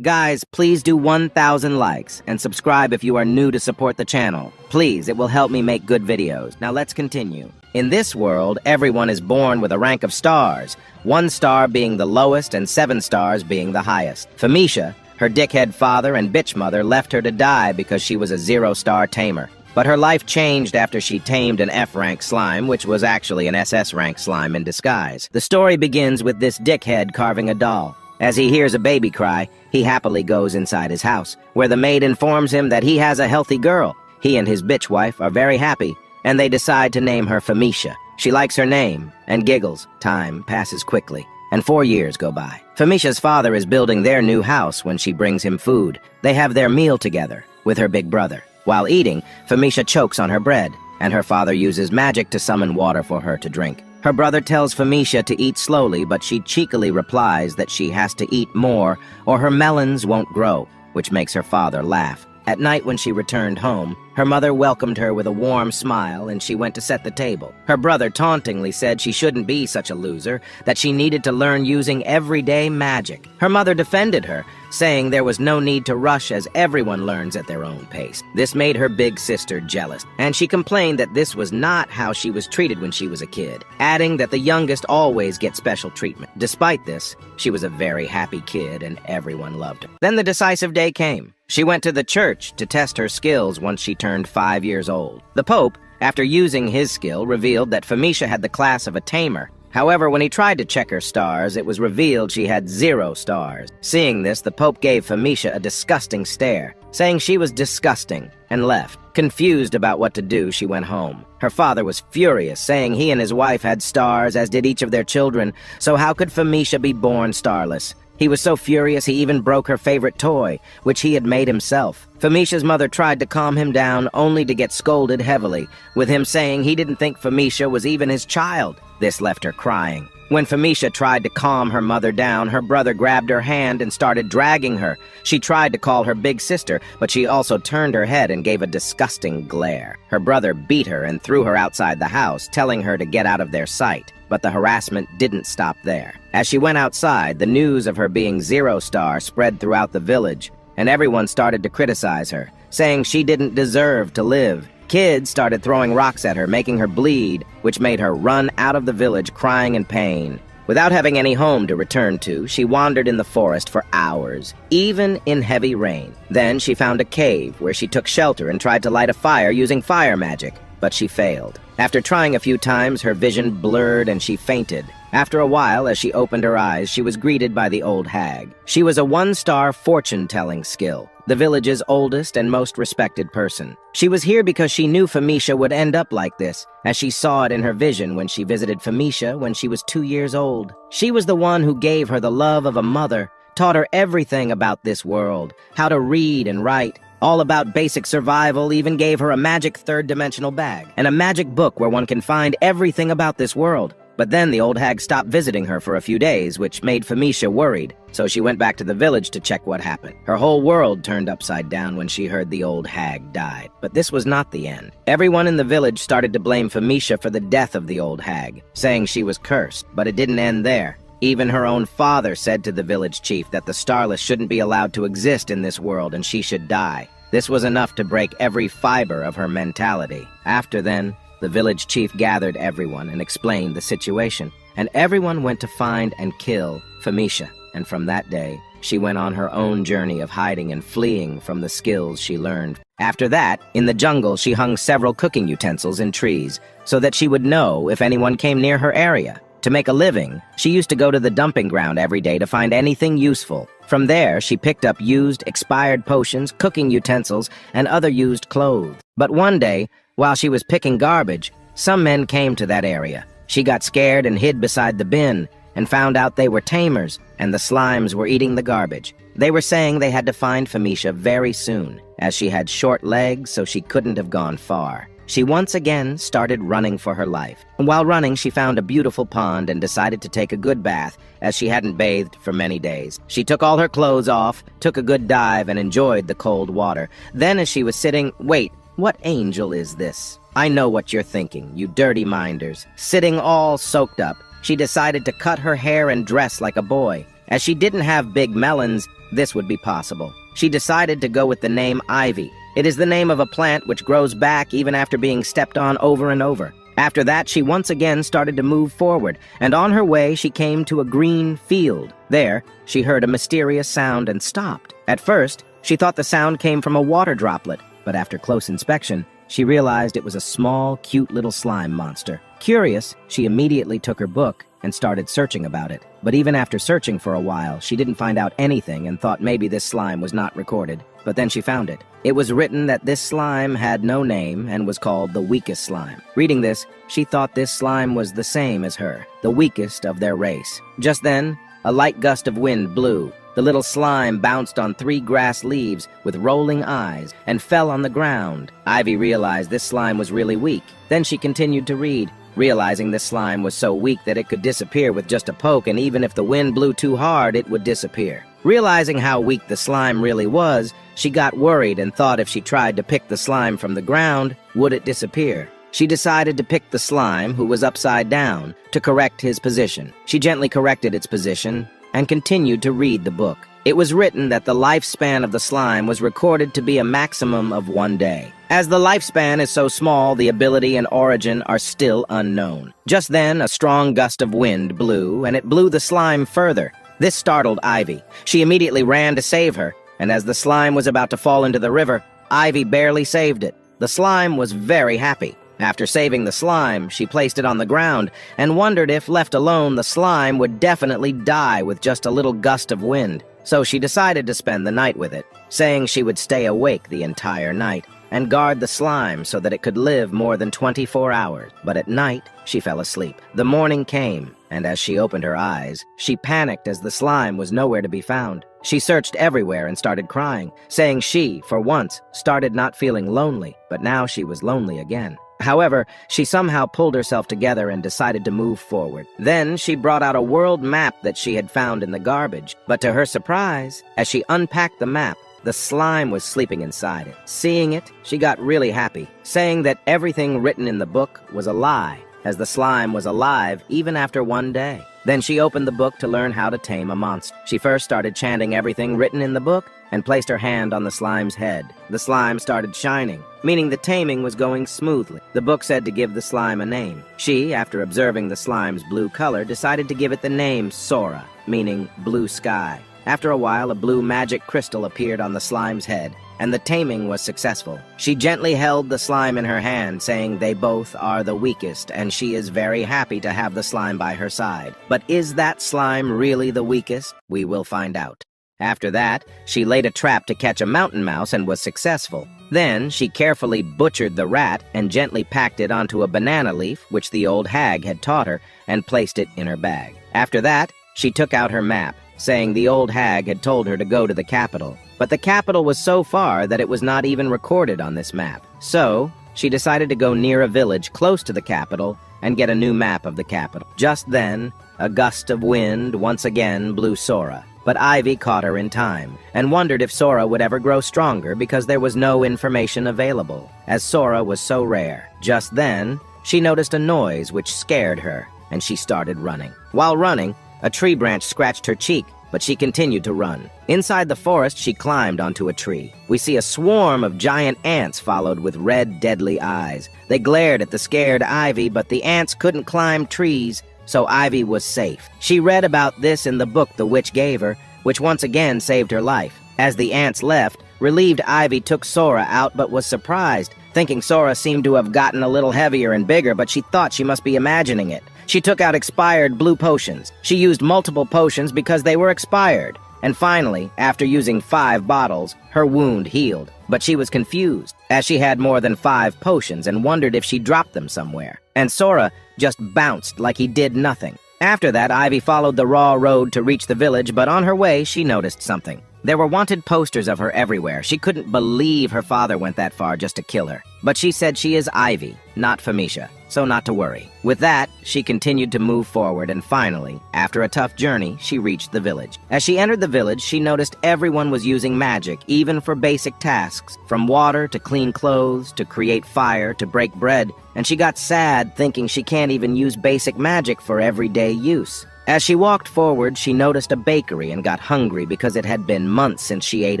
Guys, please do 1,000 likes and subscribe if you are new to support the channel. Please, it will help me make good videos. Now let's continue. In this world, everyone is born with a rank of stars, 1 star being the lowest and 7 stars being the highest. Famisha, her dickhead father and bitch mother left her to die because she was a 0-star tamer. But her life changed after she tamed an F-rank slime, which was actually an SS-rank slime in disguise. The story begins with this dickhead carving a doll. As he hears a baby cry, he happily goes inside his house, where the maid informs him that he has a healthy girl. He and his bitch wife are very happy, and they decide to name her Famisha. She likes her name and giggles. Time passes quickly, and 4 years go by. Famisha's father is building their new house when she brings him food. They have their meal together with her big brother. While eating, Famisha chokes on her bread, and her father uses magic to summon water for her to drink. Her brother tells Famisha to eat slowly, but she cheekily replies that she has to eat more or her melons won't grow, which makes her father laugh. At night when she returned home, her mother welcomed her with a warm smile and she went to set the table. Her brother tauntingly said she shouldn't be such a loser, that she needed to learn using everyday magic. Her mother defended her, saying there was no need to rush as everyone learns at their own pace. This made her big sister jealous, and she complained that this was not how she was treated when she was a kid, adding that the youngest always gets special treatment. Despite this, she was a very happy kid and everyone loved her. Then the decisive day came. She went to the church to test her skills once she turned 5 years old. The Pope, after using his skill, revealed that Famisha had the class of a tamer. However, when he tried to check her stars, it was revealed she had 0 stars. Seeing this, the Pope gave Famisha a disgusting stare, saying she was disgusting, and left. Confused about what to do, she went home. Her father was furious, saying he and his wife had stars, as did each of their children, so how could Famisha be born starless? He was so furious he even broke her favorite toy, which he had made himself. Famisha's mother tried to calm him down, only to get scolded heavily, with him saying he didn't think Famisha was even his child. This left her crying. When Famisha tried to calm her mother down, her brother grabbed her hand and started dragging her. She tried to call her big sister, but she also turned her head and gave a disgusting glare. Her brother beat her and threw her outside the house, telling her to get out of their sight. But the harassment didn't stop there. As she went outside, the news of her being 0-star spread throughout the village, and everyone started to criticize her, saying she didn't deserve to live. Kids started throwing rocks at her, making her bleed, which made her run out of the village crying in pain. Without having any home to return to, she wandered in the forest for hours, even in heavy rain. Then she found a cave where she took shelter and tried to light a fire using fire magic, but she failed. After trying a few times, her vision blurred and she fainted. After a while, as she opened her eyes, she was greeted by the old hag. She was a 1-star fortune-telling skill, the village's oldest and most respected person. She was here because she knew Famisha would end up like this, as she saw it in her vision when she visited Famisha when she was 2 years old. She was the one who gave her the love of a mother, taught her everything about this world, how to read and write, all about basic survival, even gave her a magic 3rd-dimensional bag, and a magic book where one can find everything about this world. But then the old hag stopped visiting her for a few days, which made Famisha worried, so she went back to the village to check what happened. Her whole world turned upside down when she heard the old hag died. But this was not the end. Everyone in the village started to blame Famisha for the death of the old hag, saying she was cursed, but it didn't end there. Even her own father said to the village chief that the starless shouldn't be allowed to exist in this world and she should die. This was enough to break every fiber of her mentality. After then, the village chief gathered everyone and explained the situation, and everyone went to find and kill Famisha. And from that day, she went on her own journey of hiding and fleeing from the skills she learned. After that, in the jungle, she hung several cooking utensils in trees so that she would know if anyone came near her area. To make a living, she used to go to the dumping ground every day to find anything useful. From there, she picked up used, expired potions, cooking utensils, and other used clothes. But one day, while she was picking garbage, some men came to that area. She got scared and hid beside the bin, and found out they were tamers, and the slimes were eating the garbage. They were saying they had to find Famisha very soon, as she had short legs, so she couldn't have gone far. She once again started running for her life. And while running, she found a beautiful pond and decided to take a good bath, as she hadn't bathed for many days. She took all her clothes off, took a good dive, and enjoyed the cold water. Then as she was sitting, wait, what angel is this? I know what you're thinking, you dirty minders. Sitting all soaked up, she decided to cut her hair and dress like a boy. As she didn't have big melons, this would be possible. She decided to go with the name Ivy. It is the name of a plant which grows back even after being stepped on over and over. After that, she once again started to move forward, and on her way she came to a green field. There, she heard a mysterious sound and stopped. At first, she thought the sound came from a water droplet, but after close inspection, she realized it was a small, cute little slime monster. Curious, she immediately took her book and started searching about it. But even after searching for a while, she didn't find out anything and thought maybe this slime was not recorded. But then she found it. It was written that this slime had no name and was called the weakest slime. Reading this, she thought this slime was the same as her, the weakest of their race. Just then, a light gust of wind blew. The little slime bounced on 3 grass leaves with rolling eyes and fell on the ground. Ivy realized this slime was really weak. Then she continued to read, realizing this slime was so weak that it could disappear with just a poke, and even if the wind blew too hard, it would disappear. Realizing how weak the slime really was, she got worried and thought if she tried to pick the slime from the ground, would it disappear? She decided to pick the slime, who was upside down, to correct his position. She gently corrected its position and continued to read the book. It was written that the lifespan of the slime was recorded to be a maximum of 1 day. As the lifespan is so small, the ability and origin are still unknown. Just then, a strong gust of wind blew, and it blew the slime further. This startled Ivy. She immediately ran to save her, and as the slime was about to fall into the river, Ivy barely saved it. The slime was very happy. After saving the slime, she placed it on the ground and wondered if, left alone, the slime would definitely die with just a little gust of wind. So she decided to spend the night with it, saying she would stay awake the entire night and guard the slime so that it could live more than 24 hours. But at night, she fell asleep. The morning came, and as she opened her eyes, she panicked as the slime was nowhere to be found. She searched everywhere and started crying, saying she, for once, started not feeling lonely, but now she was lonely again. However, she somehow pulled herself together and decided to move forward. Then she brought out a world map that she had found in the garbage. But to her surprise, as she unpacked the map, the slime was sleeping inside it. Seeing it, she got really happy, saying that everything written in the book was a lie, as the slime was alive even after 1 day. Then she opened the book to learn how to tame a monster. She first started chanting everything written in the book and placed her hand on the slime's head. The slime started shining, meaning the taming was going smoothly. The book said to give the slime a name. She, after observing the slime's blue color, decided to give it the name Sora, meaning blue sky. After a while, a blue magic crystal appeared on the slime's head, and the taming was successful. She gently held the slime in her hand, saying they both are the weakest, and she is very happy to have the slime by her side. But is that slime really the weakest? We will find out. After that, she laid a trap to catch a mountain mouse and was successful. Then, she carefully butchered the rat and gently packed it onto a banana leaf, which the old hag had taught her, and placed it in her bag. After that, she took out her map, saying the old hag had told her to go to the capital. But the capital was so far that it was not even recorded on this map. So, she decided to go near a village close to the capital and get a new map of the capital. Just then, a gust of wind once again blew Sora. But Ivy caught her in time, and wondered if Sora would ever grow stronger because there was no information available, as Sora was so rare. Just then, she noticed a noise which scared her, and she started running. While running, a tree branch scratched her cheek, but she continued to run. Inside the forest, she climbed onto a tree. We see a swarm of giant ants followed with red, deadly eyes. They glared at the scared Ivy, but the ants couldn't climb trees, so Ivy was safe. She read about this in the book the witch gave her, which once again saved her life. As the ants left, relieved Ivy took Sora out but was surprised, thinking Sora seemed to have gotten a little heavier and bigger, but she thought she must be imagining it. She took out expired blue potions. She used multiple potions because they were expired. And finally, after using 5 bottles, her wound healed. But she was confused, as she had more than 5 potions and wondered if she dropped them somewhere. And Sora just bounced like he did nothing. After that, Ivy followed the raw road to reach the village, but on her way, she noticed something. There were wanted posters of her everywhere. She couldn't believe her father went that far just to kill her. But she said she is Ivy, not Famisha, so not to worry. With that, she continued to move forward, and finally, after a tough journey, she reached the village. As she entered the village, she noticed everyone was using magic, even for basic tasks, from water to clean clothes, to create fire, to break bread, and she got sad thinking she can't even use basic magic for everyday use. As she walked forward, she noticed a bakery and got hungry because it had been months since she ate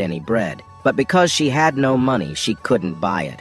any bread. But because she had no money, she couldn't buy it.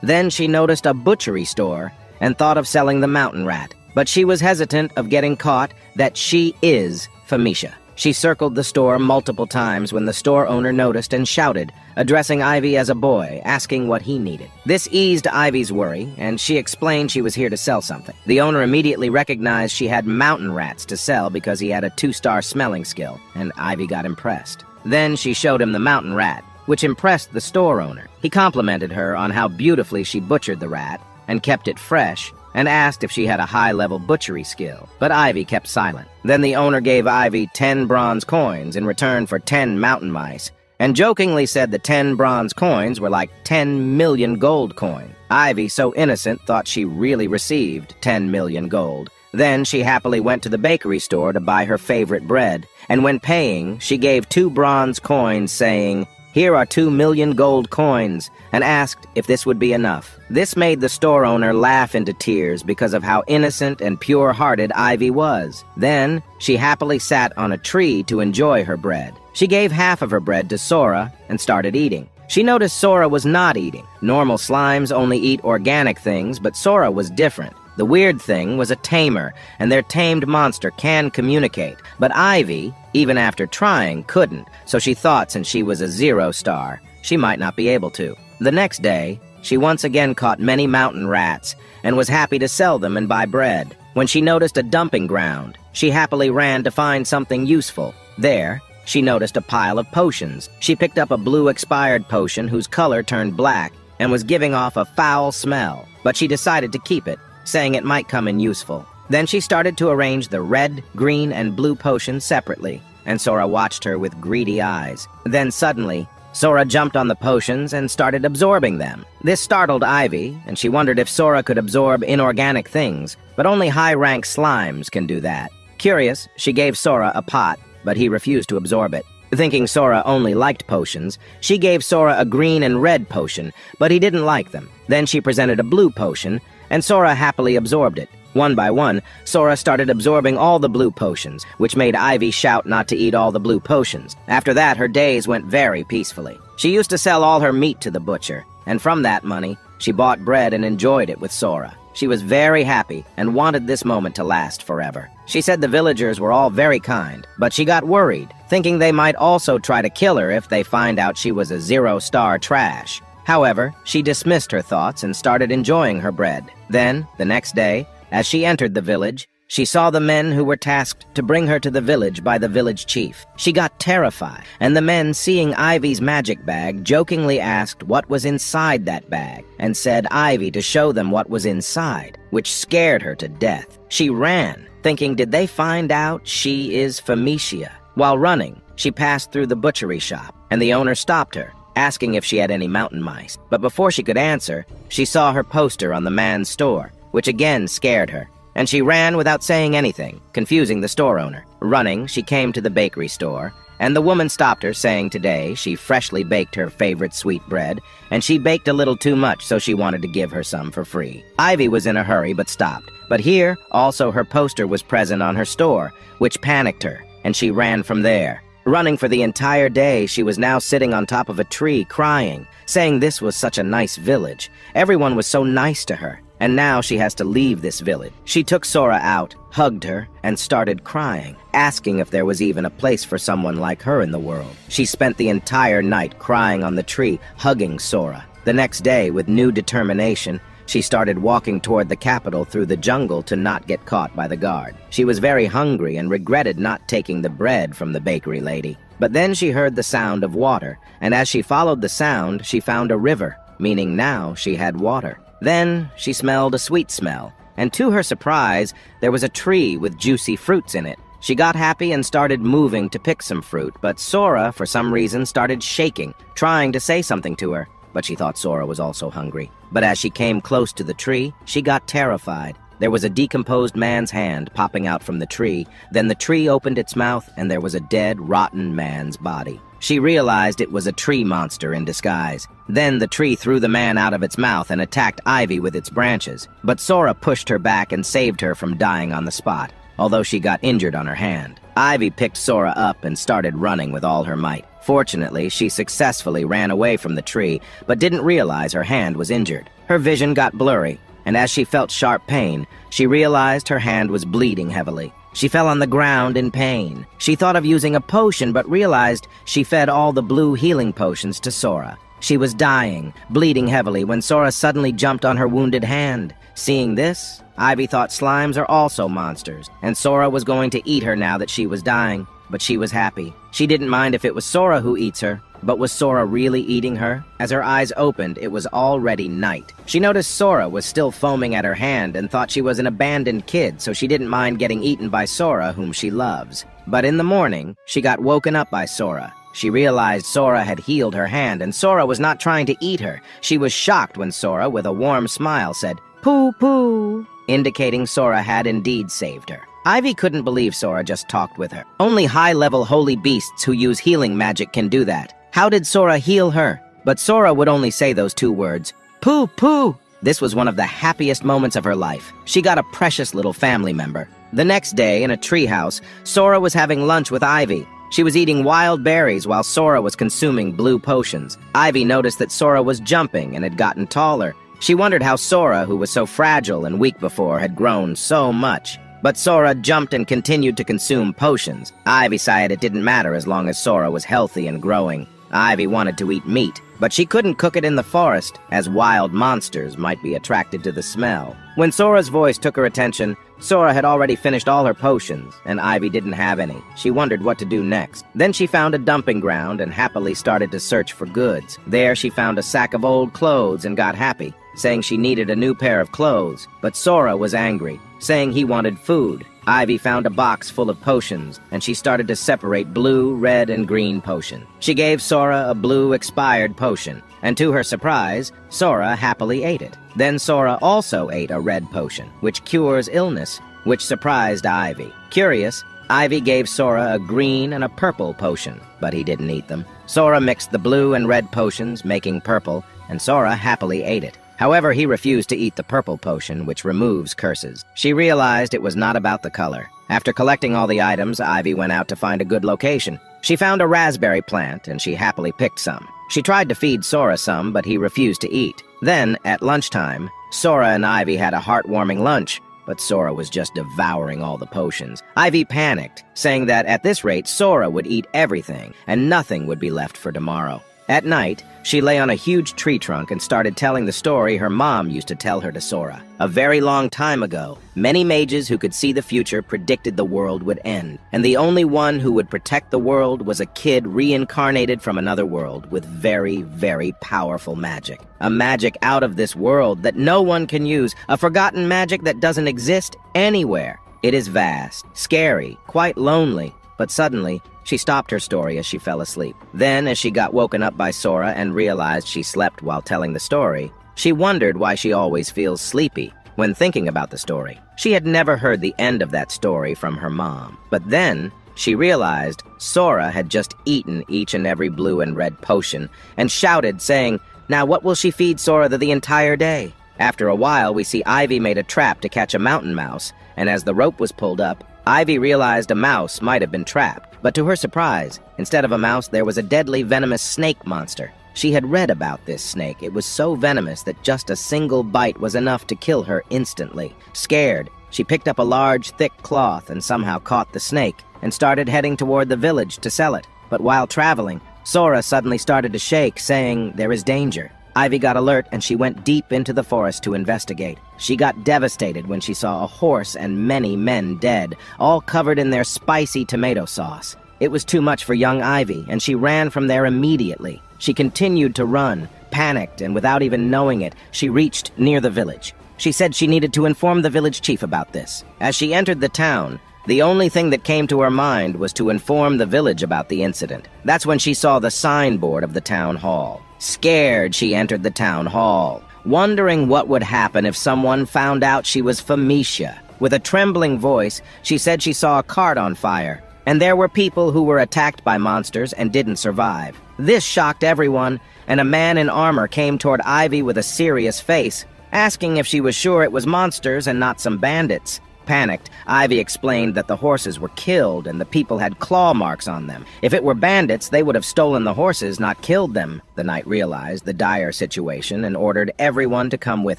Then she noticed a butchery store and thought of selling the mountain rat. But she was hesitant of getting caught that she is Phoenicia. She circled the store multiple times when the store owner noticed and shouted, addressing Ivy as a boy, asking what he needed. This eased Ivy's worry, and she explained she was here to sell something. The owner immediately recognized she had mountain rats to sell because he had a 2-star smelling skill, and Ivy got impressed. Then she showed him the mountain rat, which impressed the store owner. He complimented her on how beautifully she butchered the rat and kept it fresh, and asked if she had a high-level butchery skill, but Ivy kept silent. Then the owner gave Ivy 10 bronze coins in return for 10 mountain mice, and jokingly said the 10 bronze coins were like 10 million gold coins. Ivy, so innocent, thought she really received 10 million gold. Then she happily went to the bakery store to buy her favorite bread, and when paying, she gave 2 bronze coins, saying, "Here are 2 million gold coins," and asked if this would be enough. This made the store owner laugh into tears because of how innocent and pure-hearted Ivy was. Then, she happily sat on a tree to enjoy her bread. She gave half of her bread to Sora and started eating. She noticed Sora was not eating. Normal slimes only eat organic things, but Sora was different. The weird thing was a tamer, and their tamed monster can communicate. But Ivy, even after trying, couldn't, so she thought since she was a 0-star, she might not be able to. The next day, she once again caught many mountain rats and was happy to sell them and buy bread. When she noticed a dumping ground, she happily ran to find something useful. There, she noticed a pile of potions. She picked up a blue expired potion whose color turned black and was giving off a foul smell, but she decided to keep it, saying it might come in useful. Then she started to arrange the red, green, and blue potions separately, and Sora watched her with greedy eyes. Then suddenly, Sora jumped on the potions and started absorbing them. This startled Ivy, and she wondered if Sora could absorb inorganic things, but only high-rank slimes can do that. Curious, she gave Sora a pot, but he refused to absorb it. Thinking Sora only liked potions, she gave Sora a green and red potion, but he didn't like them. Then she presented a blue potion, and Sora happily absorbed it. One by one, Sora started absorbing all the blue potions, which made Ivy shout not to eat all the blue potions. After that, her days went very peacefully. She used to sell all her meat to the butcher, and from that money, she bought bread and enjoyed it with Sora. She was very happy and wanted this moment to last forever. She said the villagers were all very kind, but she got worried, thinking they might also try to kill her if they find out she was a 0-star trash. However, she dismissed her thoughts and started enjoying her bread. Then, the next day, as she entered the village, she saw the men who were tasked to bring her to the village by the village chief. She got terrified, and the men, seeing Ivy's magic bag, jokingly asked what was inside that bag, and said Ivy to show them what was inside, which scared her to death. She ran, thinking, did they find out she is Phoenicia? While running, she passed through the butchery shop, and the owner stopped her, asking if she had any mountain mice. But before she could answer, she saw her poster on the man's store, which again scared her, and she ran without saying anything, confusing the store owner. Running, she came to the bakery store, and the woman stopped her, saying today she freshly baked her favorite sweet bread, and she baked a little too much, so she wanted to give her some for free. Ivy was in a hurry but stopped. But here, also her poster was present on her store, which panicked her, and she ran from there. Running for the entire day, she was now sitting on top of a tree, crying, saying this was such a nice village. Everyone was so nice to her, and now she has to leave this village. She took Sora out, hugged her, and started crying, asking if there was even a place for someone like her in the world. She spent the entire night crying on the tree, hugging Sora. The next day, with new determination, she started walking toward the capital through the jungle to not get caught by the guard. She was very hungry and regretted not taking the bread from the bakery lady. But then she heard the sound of water, and as she followed the sound, she found a river, meaning now she had water. Then she smelled a sweet smell, and to her surprise, there was a tree with juicy fruits in it. She got happy and started moving to pick some fruit, but Sora, for some reason, started shaking, trying to say something to her. But she thought Sora was also hungry. But as she came close to the tree, she got terrified. There was a decomposed man's hand popping out from the tree. Then the tree opened its mouth, and there was a dead, rotten man's body. She realized it was a tree monster in disguise. Then the tree threw the man out of its mouth and attacked Ivy with its branches. But Sora pushed her back and saved her from dying on the spot, although she got injured on her hand. Ivy picked Sora up and started running with all her might. Fortunately, she successfully ran away from the tree, but didn't realize her hand was injured. Her vision got blurry, and as she felt sharp pain, she realized her hand was bleeding heavily. She fell on the ground in pain. She thought of using a potion, but realized she fed all the blue healing potions to Sora. She was dying, bleeding heavily, when Sora suddenly jumped on her wounded hand. Seeing this, Ivy thought slimes are also monsters, and Sora was going to eat her now that she was dying. But she was happy. She didn't mind if it was Sora who eats her. But was Sora really eating her? As her eyes opened, it was already night. She noticed Sora was still foaming at her hand and thought she was an abandoned kid, so she didn't mind getting eaten by Sora, whom she loves. But in the morning, she got woken up by Sora. She realized Sora had healed her hand, and Sora was not trying to eat her. She was shocked when Sora, with a warm smile, said, "Pooh, pooh," indicating Sora had indeed saved her. Ivy couldn't believe Sora just talked with her. Only high-level holy beasts who use healing magic can do that. How did Sora heal her? But Sora would only say those two words, "Pooh, pooh." This was one of the happiest moments of her life. She got a precious little family member. The next day, in a treehouse, Sora was having lunch with Ivy. She was eating wild berries while Sora was consuming blue potions. Ivy noticed that Sora was jumping and had gotten taller. She wondered how Sora, who was so fragile and weak before, had grown so much. But Sora jumped and continued to consume potions. Ivy sighed it didn't matter as long as Sora was healthy and growing. Ivy wanted to eat meat, but she couldn't cook it in the forest, as wild monsters might be attracted to the smell. When Sora's voice took her attention, Sora had already finished all her potions, and Ivy didn't have any. She wondered what to do next. Then she found a dumping ground and happily started to search for goods. There she found a sack of old clothes and got happy, saying she needed a new pair of clothes. But Sora was angry, saying he wanted food. Ivy found a box full of potions, and she started to separate blue, red, and green potion. She gave Sora a blue expired potion, and to her surprise, Sora happily ate it. Then Sora also ate a red potion, which cures illness, which surprised Ivy. Curious, Ivy gave Sora a green and a purple potion, but he didn't eat them. Sora mixed the blue and red potions, making purple, and Sora happily ate it. However, he refused to eat the purple potion, which removes curses. She realized it was not about the color. After collecting all the items, Ivy went out to find a good location. She found a raspberry plant, and she happily picked some. She tried to feed Sora some, but he refused to eat. Then, at lunchtime, Sora and Ivy had a heartwarming lunch, but Sora was just devouring all the potions. Ivy panicked, saying that at this rate, Sora would eat everything, and nothing would be left for tomorrow. At night, she lay on a huge tree trunk and started telling the story her mom used to tell her to Sora. A very long time ago, many mages who could see the future predicted the world would end, and the only one who would protect the world was a kid reincarnated from another world with very, very powerful magic. A magic out of this world that no one can use, a forgotten magic that doesn't exist anywhere. It is vast, scary, quite lonely, but suddenly, she stopped her story as she fell asleep. Then, as she got woken up by Sora and realized she slept while telling the story, she wondered why she always feels sleepy when thinking about the story. She had never heard the end of that story from her mom. But then, she realized Sora had just eaten each and every blue and red potion and shouted, saying, "Now what will she feed Sora the entire day?" After a while, we see Ivy made a trap to catch a mountain mouse, and as the rope was pulled up, Ivy realized a mouse might have been trapped. But to her surprise, instead of a mouse, there was a deadly venomous snake monster. She had read about this snake. It was so venomous that just a single bite was enough to kill her instantly. Scared, she picked up a large, thick cloth and somehow caught the snake and started heading toward the village to sell it. But while traveling, Sora suddenly started to shake, saying, "There is danger." Ivy got alert and she went deep into the forest to investigate. She got devastated when she saw a horse and many men dead, all covered in their spicy tomato sauce. It was too much for young Ivy, and she ran from there immediately. She continued to run, panicked, and without even knowing it, she reached near the village. She said she needed to inform the village chief about this. As she entered the town, the only thing that came to her mind was to inform the village about the incident. That's when she saw the signboard of the town hall. Scared, she entered the town hall, wondering what would happen if someone found out she was Phoenicia. With a trembling voice, she said she saw a cart on fire, and there were people who were attacked by monsters and didn't survive. This shocked everyone, and a man in armor came toward Ivy with a serious face, asking if she was sure it was monsters and not some bandits. Panicked, Ivy explained that the horses were killed and the people had claw marks on them. If it were bandits, they would have stolen the horses, not killed them. The knight realized the dire situation and ordered everyone to come with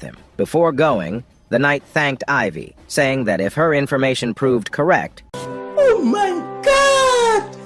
him. Before going, the knight thanked Ivy, saying that if her information proved correct, "Oh my God!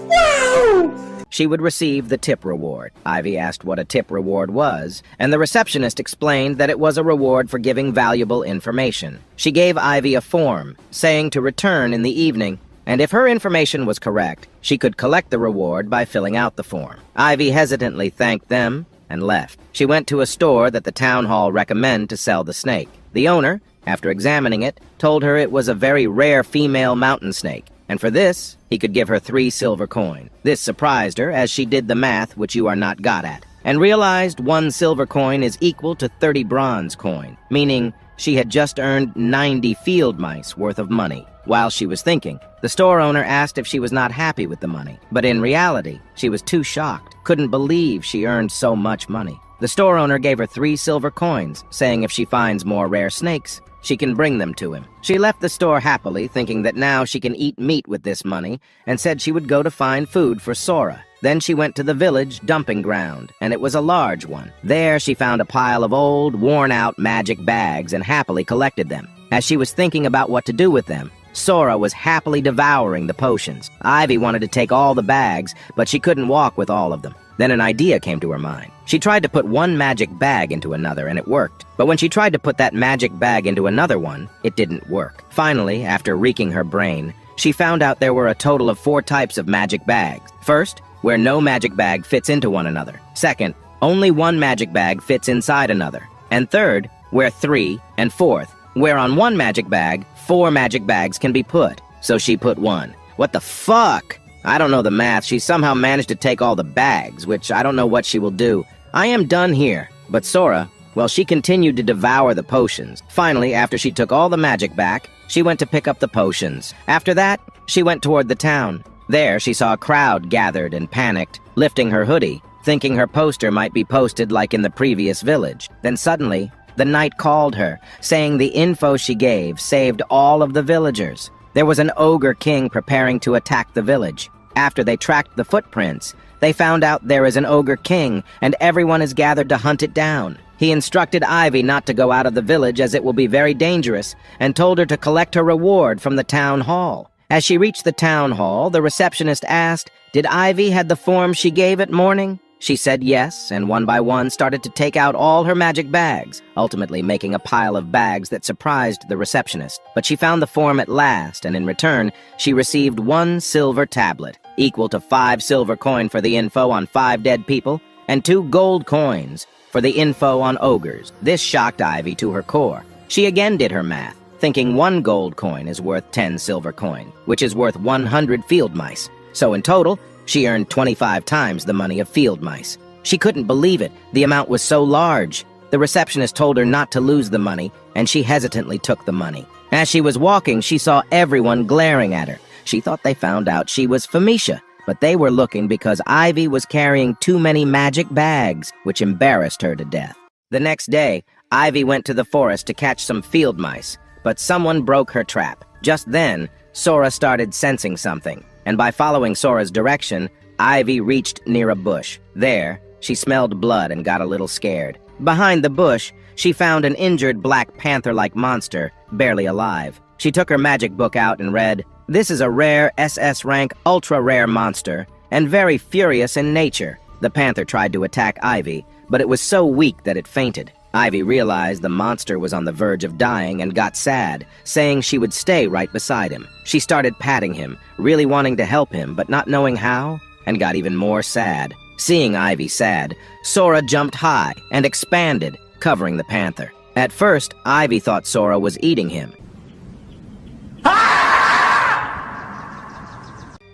Wow!" she would receive the tip reward. Ivy asked what a tip reward was, and the receptionist explained that it was a reward for giving valuable information. She gave Ivy a form, saying to return in the evening, and if her information was correct, she could collect the reward by filling out the form. Ivy hesitantly thanked them and left. She went to a store that the town hall recommended to sell the snake. The owner, after examining it, told her it was a very rare female mountain snake, and for this, he could give her 3 silver coin. This surprised her, as she did the math, which you are not got at, and realized 1 silver coin is equal to 30 bronze coin, meaning she had just earned 90 field mice worth of money. While she was thinking, the store owner asked if she was not happy with the money, but in reality, she was too shocked, couldn't believe she earned so much money. The store owner gave her 3 silver coins, saying if she finds more rare snakes, she can bring them to him. She left the store happily, thinking that now she can eat meat with this money, and said she would go to find food for Sora. Then she went to the village dumping ground, and it was a large one. There she found a pile of old, worn-out magic bags and happily collected them. As she was thinking about what to do with them, Sora was happily devouring the potions. Ivy wanted to take all the bags, but she couldn't walk with all of them. Then an idea came to her mind. She tried to put one magic bag into another, and it worked. But when she tried to put that magic bag into another one, it didn't work. Finally, after reeking her brain, she found out there were a total of 4 types of magic bags. First, where no magic bag fits into one another. Second, only one magic bag fits inside another. And third, where 3, and fourth, where on one magic bag, 4 magic bags can be put. So she put 1. What the fuck? I don't know the math. She somehow managed to take all the bags, which I don't know what she will do. I am done here. But Sora, well, she continued to devour the potions. Finally, after she took all the magic back, she went to pick up the potions. After that, she went toward the town. There, she saw a crowd gathered and panicked, lifting her hoodie, thinking her poster might be posted like in the previous village. Then suddenly, the knight called her, saying the info she gave saved all of the villagers. There was an ogre king preparing to attack the village. After they tracked the footprints, they found out there is an ogre king, and everyone is gathered to hunt it down. He instructed Ivy not to go out of the village as it will be very dangerous, and told her to collect her reward from the town hall. As she reached the town hall, the receptionist asked, "Did Ivy have the form she gave at morning?" She said yes, and one by one started to take out all her magic bags, ultimately making a pile of bags that surprised the receptionist. But she found the form at last, and in return, she received 1 silver tablet, equal to 5 silver coin for the info on 5 dead people, and 2 gold coins for the info on ogres. This shocked Ivy to her core. She again did her math, thinking 1 gold coin is worth 10 silver coin, which is worth 100 field mice. So in total, she earned 25 times the money of field mice. She couldn't believe it. The amount was so large. The receptionist told her not to lose the money, and she hesitantly took the money. As she was walking, she saw everyone glaring at her. She thought they found out she was Famisha, but they were looking because Ivy was carrying too many magic bags, which embarrassed her to death. The next day, Ivy went to the forest to catch some field mice, but someone broke her trap. Just then, Sora started sensing something, and by following Sora's direction, Ivy reached near a bush. There, she smelled blood and got a little scared. Behind the bush, she found an injured black panther-like monster, barely alive. She took her magic book out and read, "This is a rare SS rank ultra-rare monster, and very furious in nature." The panther tried to attack Ivy, but it was so weak that it fainted. Ivy realized the monster was on the verge of dying and got sad, saying she would stay right beside him. She started patting him, really wanting to help him, but not knowing how, and got even more sad. Seeing Ivy sad, Sora jumped high and expanded, covering the panther. At first, Ivy thought Sora was eating him.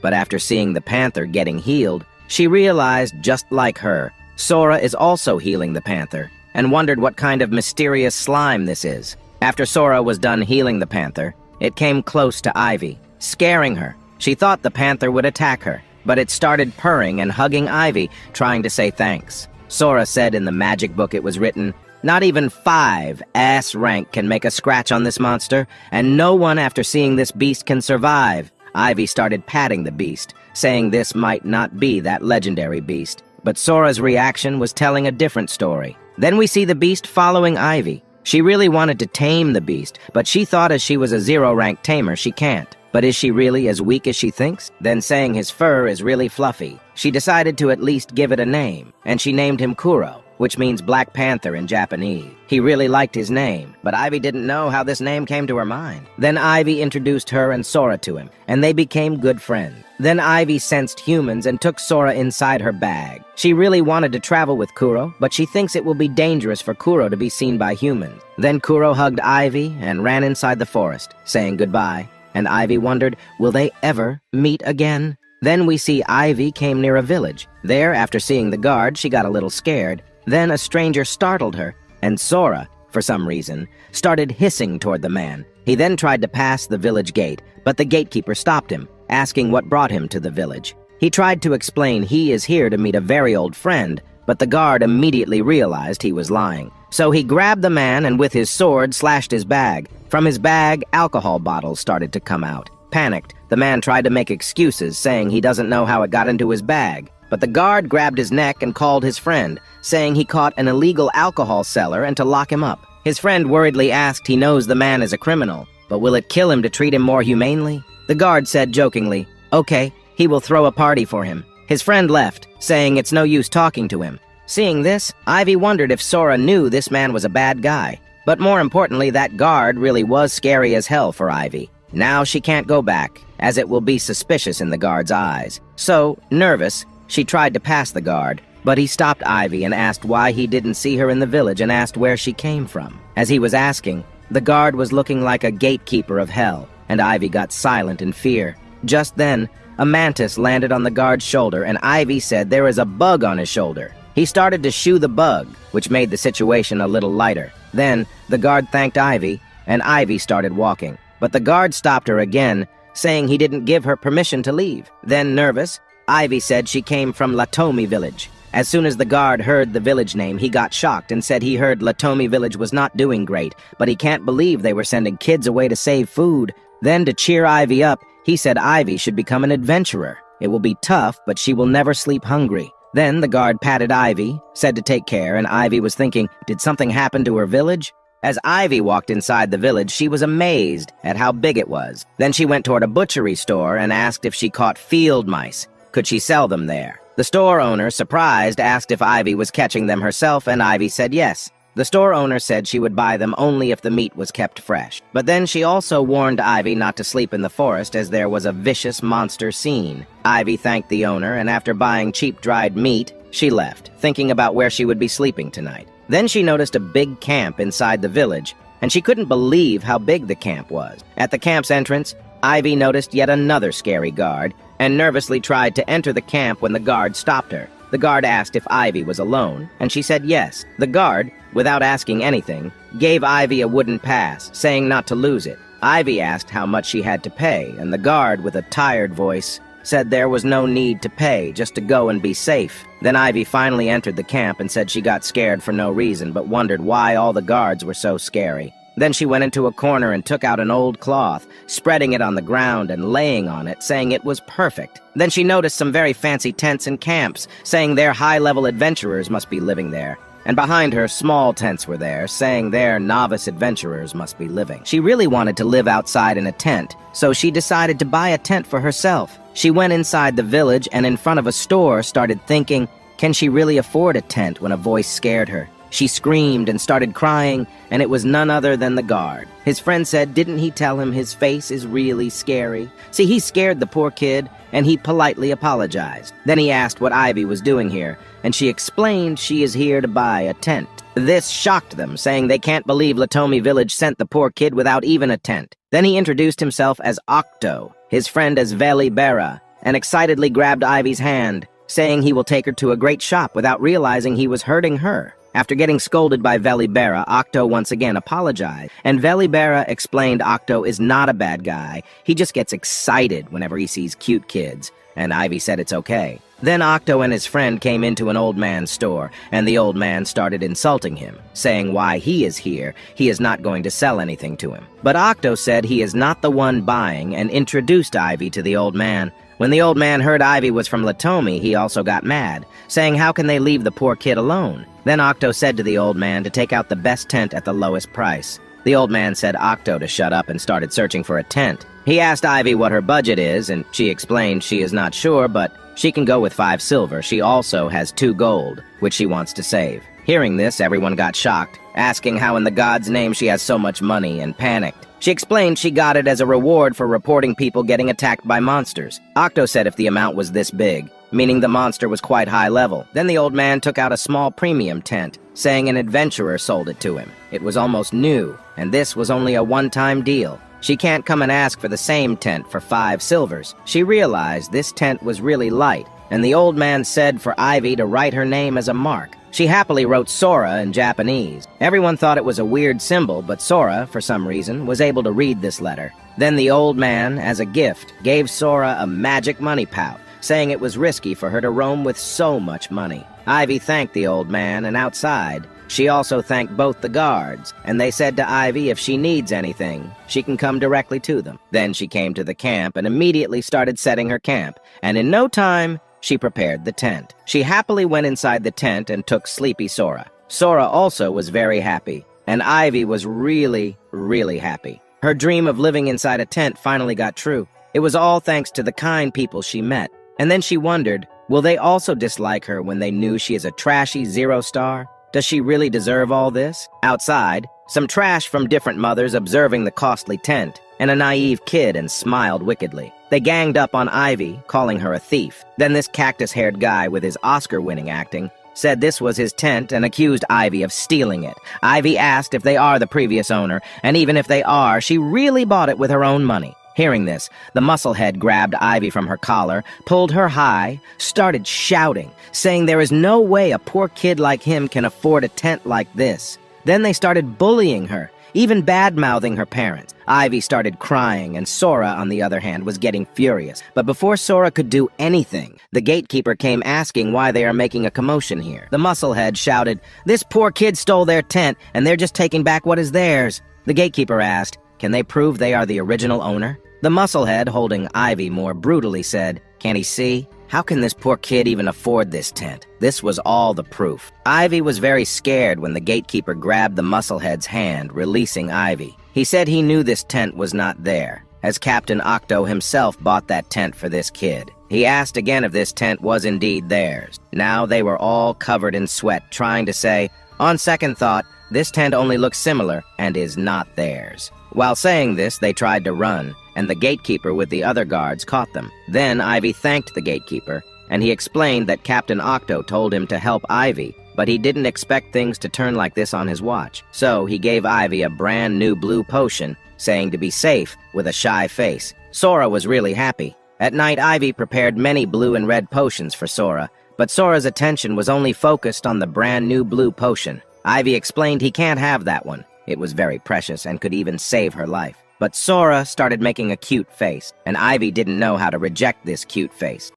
But after seeing the panther getting healed, she realized, just like her, Sora is also healing the panther, and wondered what kind of mysterious slime this is. After Sora was done healing the panther, it came close to Ivy, scaring her, She thought the panther would attack her, but it started purring and hugging Ivy, trying to say thanks. Sora said in the magic book it was written, "Not even 5 ass rank can make a scratch on this monster, and no one after seeing this beast can survive." Ivy started patting the beast, saying this might not be that legendary beast. But Sora's reaction was telling a different story. Then we see the beast following Ivy. She really wanted to tame the beast, but she thought as she was a 0-rank tamer, she can't. But is she really as weak as she thinks? Then saying his fur is really fluffy. She decided to at least give it a name, and she named him Kuro, which means Black Panther in Japanese. He really liked his name, but Ivy didn't know how this name came to her mind. Then Ivy introduced her and Sora to him, and they became good friends. Then Ivy sensed humans and took Sora inside her bag. She really wanted to travel with Kuro, but she thinks it will be dangerous for Kuro to be seen by humans. Then Kuro hugged Ivy and ran inside the forest, saying goodbye. And Ivy wondered, will they ever meet again? Then we see Ivy came near a village. There, after seeing the guard, she got a little scared. Then a stranger startled her, and Sora, for some reason, started hissing toward the man. He then tried to pass the village gate, but the gatekeeper stopped him, asking what brought him to the village. He tried to explain he is here to meet a very old friend, but the guard immediately realized he was lying. So he grabbed the man and with his sword slashed his bag. From his bag, alcohol bottles started to come out. Panicked, the man tried to make excuses, saying he doesn't know how it got into his bag. But the guard grabbed his neck and called his friend, saying he caught an illegal alcohol seller and to lock him up. His friend worriedly asked he knows the man is a criminal, but will it kill him to treat him more humanely? The guard said jokingly, "Okay, he will throw a party for him." His friend left, saying it's no use talking to him. Seeing this, Ivy wondered if Sora knew this man was a bad guy. But more importantly, that guard really was scary as hell for Ivy. Now she can't go back, as it will be suspicious in the guard's eyes. So, nervous, she tried to pass the guard, but he stopped Ivy and asked why he didn't see her in the village and asked where she came from. As he was asking, the guard was looking like a gatekeeper of hell, and Ivy got silent in fear. Just then, a mantis landed on the guard's shoulder, and Ivy said there is a bug on his shoulder. He started to shoo the bug, which made the situation a little lighter. Then, the guard thanked Ivy, and Ivy started walking. But the guard stopped her again, saying he didn't give her permission to leave. Then, nervous, Ivy said she came from Latomi village. As soon as the guard heard the village name, he got shocked and said he heard Latomi village was not doing great, but he can't believe they were sending kids away to save food. Then, to cheer Ivy up, he said Ivy should become an adventurer. It will be tough, but she will never sleep hungry. Then the guard patted Ivy, said to take care, and Ivy was thinking, did something happen to her village? As Ivy walked inside the village, she was amazed at how big it was. Then she went toward a butchery store and asked if she caught field mice. Could she sell them there? The store owner, surprised, asked if Ivy was catching them herself, and Ivy said yes. The store owner said she would buy them only if the meat was kept fresh. But then she also warned Ivy not to sleep in the forest as there was a vicious monster scene. Ivy thanked the owner, and after buying cheap dried meat, she left, thinking about where she would be sleeping tonight. Then she noticed a big camp inside the village, and she couldn't believe how big the camp was. At the camp's entrance, Ivy noticed yet another scary guard, and nervously tried to enter the camp when the guard stopped her. The guard asked if Ivy was alone, and she said yes. The guard, without asking anything, gave Ivy a wooden pass, saying not to lose it. Ivy asked how much she had to pay, and the guard, with a tired voice, said there was no need to pay, just to go and be safe. Then Ivy finally entered the camp and said she got scared for no reason, but wondered why all the guards were so scary. Then she went into a corner and took out an old cloth, spreading it on the ground and laying on it, saying it was perfect. Then she noticed some very fancy tents and camps, saying their high-level adventurers must be living there. And behind her, small tents were there, saying their novice adventurers must be living. She really wanted to live outside in a tent, so she decided to buy a tent for herself. She went inside the village and in front of a store started thinking, can she really afford a tent when a voice scared her? She screamed and started crying, and it was none other than the guard. His friend said, didn't he tell him his face is really scary? See, he scared the poor kid, and he politely apologized. Then he asked what Ivy was doing here, and she explained she is here to buy a tent. This shocked them, saying they can't believe Latomi village sent the poor kid without even a tent. Then he introduced himself as Octo, his friend as Veli Berra, and excitedly grabbed Ivy's hand, saying he will take her to a great shop without realizing he was hurting her. After getting scolded by Velibera, Octo once again apologized, and Velibera explained Octo is not a bad guy. He just gets excited whenever he sees cute kids, and Ivy said it's okay. Then Octo and his friend came into an old man's store, and the old man started insulting him, saying why he is here, he is not going to sell anything to him. But Octo said he is not the one buying and introduced Ivy to the old man. When the old man heard Ivy was from Latomi, he also got mad, saying how can they leave the poor kid alone? Then Octo said to the old man to take out the best tent at the lowest price. The old man said Octo to shut up and started searching for a tent. He asked Ivy what her budget is, and she explained she is not sure, but she can go with 5 silver. She also has 2 gold, which she wants to save. Hearing this, everyone got shocked, asking how in the god's name she has so much money, and panicked. She explained she got it as a reward for reporting people getting attacked by monsters. Octo said if the amount was this big, meaning the monster was quite high level. Then the old man took out a small premium tent, saying an adventurer sold it to him. It was almost new, and this was only a one-time deal. She can't come and ask for the same tent for 5 silvers. She realized this tent was really light, and the old man said for Ivy to write her name as a mark. She happily wrote Sora in Japanese. Everyone thought it was a weird symbol, but Sora, for some reason, was able to read this letter. Then the old man, as a gift, gave Sora a magic money pouch, saying it was risky for her to roam with so much money. Ivy thanked the old man, and outside, she also thanked both the guards, and they said to Ivy if she needs anything, she can come directly to them. Then she came to the camp and immediately started setting her camp, and in no time, she prepared the tent. She happily went inside the tent and took sleepy Sora. Sora also was very happy, and Ivy was really, really happy. Her dream of living inside a tent finally got true. It was all thanks to the kind people she met. And then she wondered, will they also dislike her when they knew she is a trashy 0-star? Does she really deserve all this? Outside, some trash from different mothers observing the costly tent, and a naive kid and smiled wickedly. They ganged up on Ivy, calling her a thief. Then this cactus-haired guy with his Oscar-winning acting said this was his tent and accused Ivy of stealing it. Ivy asked if they are the previous owner, and even if they are, she really bought it with her own money. Hearing this, the musclehead grabbed Ivy from her collar, pulled her high, started shouting, saying there is no way a poor kid like him can afford a tent like this. Then they started bullying her, even bad-mouthing her parents. Ivy started crying, and Sora, on the other hand, was getting furious. But before Sora could do anything, the gatekeeper came asking why they are making a commotion here. The musclehead shouted, "This poor kid stole their tent, and they're just taking back what is theirs." The gatekeeper asked, "Can they prove they are the original owner?" The musclehead, holding Ivy more brutally, said, "Can't he see? How can this poor kid even afford this tent?" This was all the proof. Ivy was very scared when the gatekeeper grabbed the musclehead's hand, releasing Ivy. He said he knew this tent was not there, as Captain Octo himself bought that tent for this kid. He asked again if this tent was indeed theirs. Now they were all covered in sweat, trying to say, on second thought, this tent only looks similar and is not theirs. While saying this, they tried to run, and the gatekeeper with the other guards caught them. Then Ivy thanked the gatekeeper, and he explained that Captain Octo told him to help Ivy, but he didn't expect things to turn like this on his watch. So he gave Ivy a brand new blue potion, saying to be safe with a shy face. Sora was really happy. At night, Ivy prepared many blue and red potions for Sora, but Sora's attention was only focused on the brand new blue potion. Ivy explained he can't have that one. It was very precious and could even save her life. But Sora started making a cute face, and Ivy didn't know how to reject this cute face.